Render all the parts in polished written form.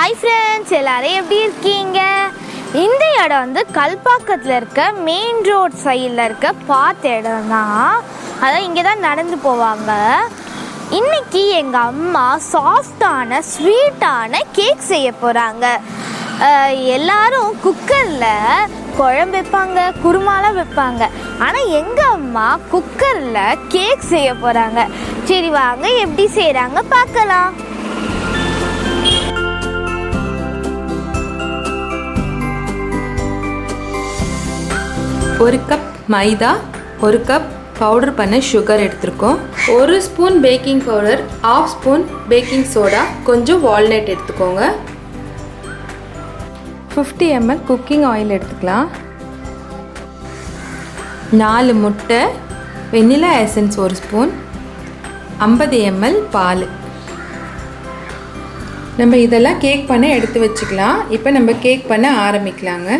Hi friends, எல்லாரும் எப்படி இருக்கீங்க? இந்த இடம் வந்து கல்பாக்கத்தில் இருக்க மெயின் ரோட் சைடில் இருக்க பார்த்த இடம் தான். அதான் இங்கே தான் நடந்து போவாங்க. இன்றைக்கி எங்கள் அம்மா சாஃப்டான ஸ்வீட்டான கேக் செய்ய போகிறாங்க. எல்லாரும் குக்கரில் குழம்பு வைப்பாங்க, குருமாலாம் வைப்பாங்க. ஆனால் எங்கள் அம்மா குக்கரில் கேக் செய்ய போகிறாங்க. சரி வாங்க, எப்படி செய்கிறாங்க பார்க்கலாம். ஒரு கப் மைதா, ஒரு கப் பவுடர் பண்ண சுகர் எடுத்துருக்கோம். ஒரு spoon baking powder, 1/2 spoon baking soda, கொஞ்சம் வால்நட் எடுத்துக்கோங்க. 50 ml குக்கிங் ஆயில் எடுத்துக்கலாம். 4 முட்டை, வெண்ணிலா எசன்ஸ் 1 ஸ்பூன், 50 ml பால். நம்ம இதெல்லாம் கேக் பண்ண எடுத்து வச்சுக்கலாம். இப்போ நம்ம கேக் பண்ண ஆரம்பிக்கலாங்க.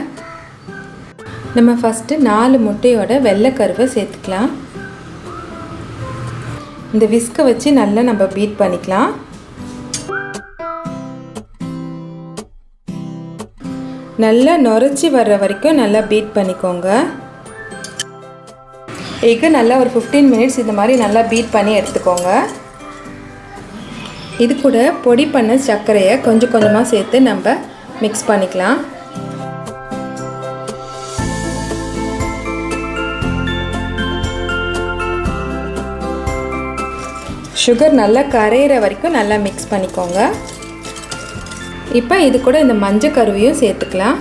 நம்ம ஃபஸ்ட்டு 4 முட்டையோட வெள்ளைக்கருவை சேர்த்துக்கலாம். இந்த விஸ்கை வச்சு நல்லா நம்ம பீட் பண்ணிக்கலாம். நல்லா நுரைச்சி வர்ற வரைக்கும் நல்லா பீட் பண்ணிக்கோங்க. எக்கு நல்லா ஒரு 15 மினிட்ஸ் இந்த மாதிரி நல்லா பீட் பண்ணி எடுத்துக்கோங்க. இது கூட பொடி பண்ண சர்க்கரையை கொஞ்சம் கொஞ்சமாக சேர்த்து நம்ம மிக்ஸ் பண்ணிக்கலாம். சுகர் நல்லா கரையிற வரைக்கும் நல்லா மிக்ஸ் பண்ணிக்கோங்க. இப்போ இது கூட இந்த மஞ்சள் கருவையும் சேர்த்துக்கலாம்.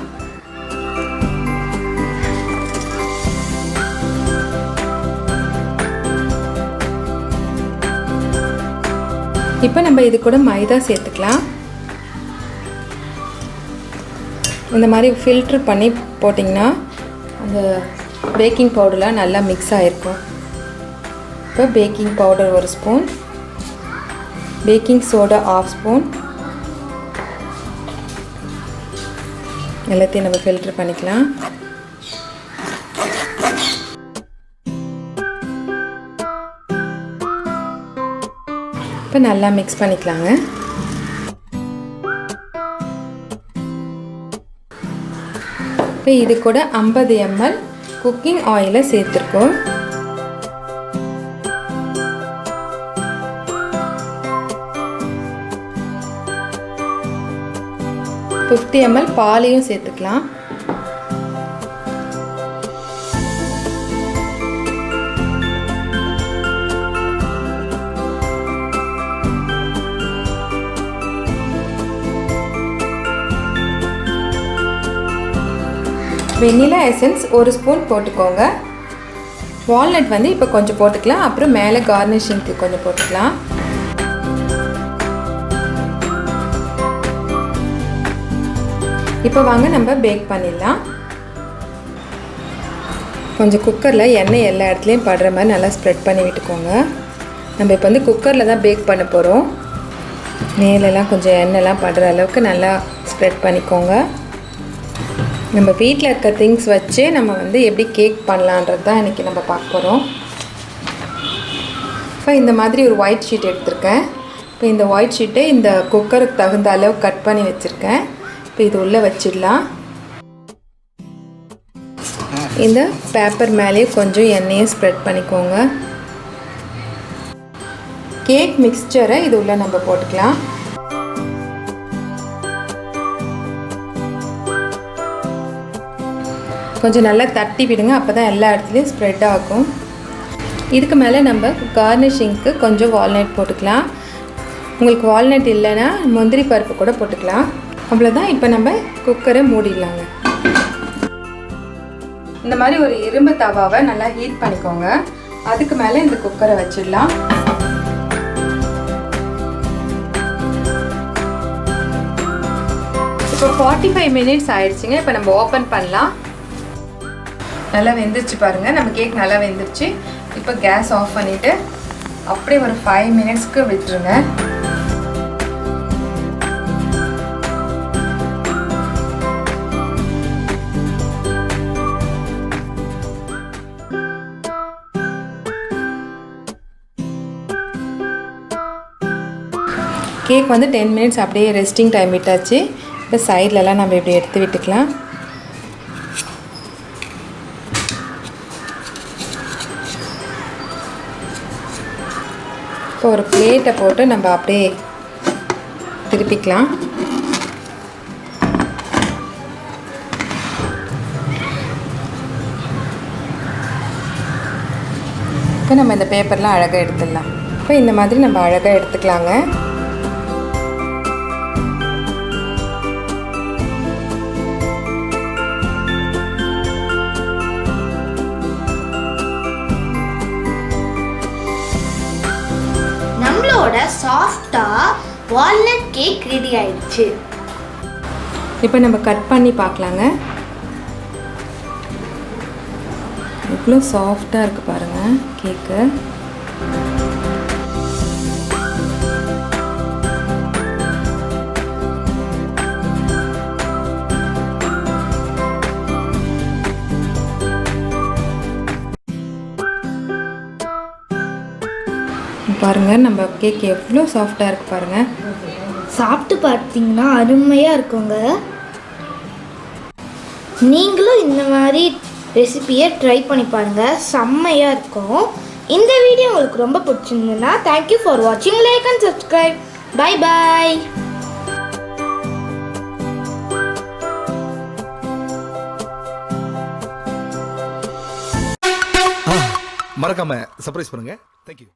இப்போ நம்ம இது கூட மைதா சேர்த்துக்கலாம். இந்த மாதிரி ஃபில்ட்ரு பண்ணி போட்டிங்கன்னா அந்த பேக்கிங் பவுடர்லாம் நல்லா மிக்ஸ் ஆகிருக்கும். இப்போ baking powder 1 spoon, baking soda 1/2 spoon, எல்லாத்தையும் நம்ம ஃபில்டர் பண்ணிக்கலாம். இப்போ நல்லா மிக்ஸ் பண்ணிக்கலாங்க. இப்போ இது கூட 50 ml குக்கிங் ஆயிலை சேர்த்துருக்கோம். 50 ml பாலையும் சேர்த்துக்கலாம். வெண்ணிலா எசன்ஸ் 1 ஸ்பூன் போட்டுக்கோங்க. வால்நட் வந்து இப்போ கொஞ்சம் போட்டுக்கலாம். அப்புறம் மேலே கார்னிஷிங்க்கு கொஞ்சம் போட்டுக்கலாம். இப்போ வாங்க நம்ம பேக் பண்ணிடலாம். கொஞ்சம் குக்கரில் எண்ணெய் எல்லா இடத்துலையும் படுற மாதிரி நல்லா ஸ்ப்ரெட் பண்ணி விட்டுக்கோங்க. நம்ம இப்போ வந்து குக்கரில் தான் பேக் பண்ண போகிறோம். மேலெல்லாம் கொஞ்சம் எண்ணெய்லாம் படுற அளவுக்கு நல்லா ஸ்ப்ரெட் பண்ணிக்கோங்க. நம்ம வீட்டில் இருக்க திங்ஸ் வச்சு நம்ம வந்து எப்படி கேக் பண்ணலான்றது தான் இன்றைக்கி நம்ம பார்க்க போகிறோம். இப்போ இந்த மாதிரி ஒரு ஒயிட் ஷீட் எடுத்திருக்கேன். இப்போ இந்த ஒயிட் ஷீட்டை இந்த குக்கருக்கு தகுந்த அளவு கட் பண்ணி வச்சுருக்கேன். இப்போ இது உள்ளே வச்சிடலாம். இந்த பேப்பர் மேலேயே கொஞ்சம் எண்ணெயை ஸ்ப்ரெட் பண்ணிக்கோங்க. கேக் மிக்ஸ்சரை இது உள்ளே நம்ம போட்டுக்கலாம். கொஞ்சம் நல்லா தட்டி விடுங்க, அப்போ தான் எல்லா இடத்துலையும் ஸ்ப்ரெட் ஆகும். இதுக்கு மேலே நம்ம கார்னிஷிங்க்கு கொஞ்சம் வால்நட் போட்டுக்கலாம். உங்களுக்கு வால்நட் இல்லைன்னா முந்திரி பருப்பு கூட போட்டுக்கலாம். அவ்வளோதான். இப்போ நம்ம குக்கரை மூடிடலாங்க. இந்த மாதிரி ஒரு இரும்பு தவாவை நல்லா ஹீட் பண்ணிக்கோங்க. அதுக்கு மேலே இந்த குக்கரை வச்சிடலாம். இப்போ 45 மினிட்ஸ் ஆயிடுச்சுங்க. இப்போ நம்ம ஓப்பன் பண்ணலாம். நல்லா வெந்துருச்சு பாருங்கள். நம்ம கேக் நல்லா வெந்துருச்சு. இப்போ கேஸ் ஆஃப் பண்ணிவிட்டு அப்படியே ஒரு 5 மினிட்ஸ்க்கு விட்டுருங்க. கேக் வந்து 10 மினிட்ஸ் அப்படியே ரெஸ்டிங் டைம் விட்டாச்சு. இப்போ சைட்லலாம் நம்ம இப்படி எடுத்து விட்டுக்கலாம். இப்போ ஒரு பிளேட்டை போட்டு நம்ம அப்படியே திருப்பிக்கலாம். இப்போ நம்ம இந்த பேப்பர்லாம் அழகாக எடுத்துடலாம். இப்போ இந்த மாதிரி நம்ம அழகாக எடுத்துக்கலாங்க. நம்மளோட சாஃப்டாக வால்நட் கேக் ரெடி ஆயிடுச்சு. இப்போ நம்ம கட் பண்ணி பார்க்கலாங்க. எவ்வளோ சாஃப்டாக இருக்குது பாருங்கள் கேக்கு. பாருங்கள் நம்ம கேக் எவ்வளோ சாஃப்டாக இருக்குது பாருங்கள். சாப்பிட்டு பார்த்தீங்கன்னா அருமையாக இருக்குங்க. நீங்களும் இந்த மாதிரி ரெசிபியை ட்ரை பண்ணி பாருங்கள், செம்மையாக இருக்கும். இந்த வீடியோ உங்களுக்கு ரொம்ப பிடிச்சிருந்ததுன்னா தேங்க்யூ ஃபார் வாட்சிங். Like and subscribe. Bye bye. மறக்காம சர்ப்ரைஸ் பண்ணுங்க. தேங்க்யூ.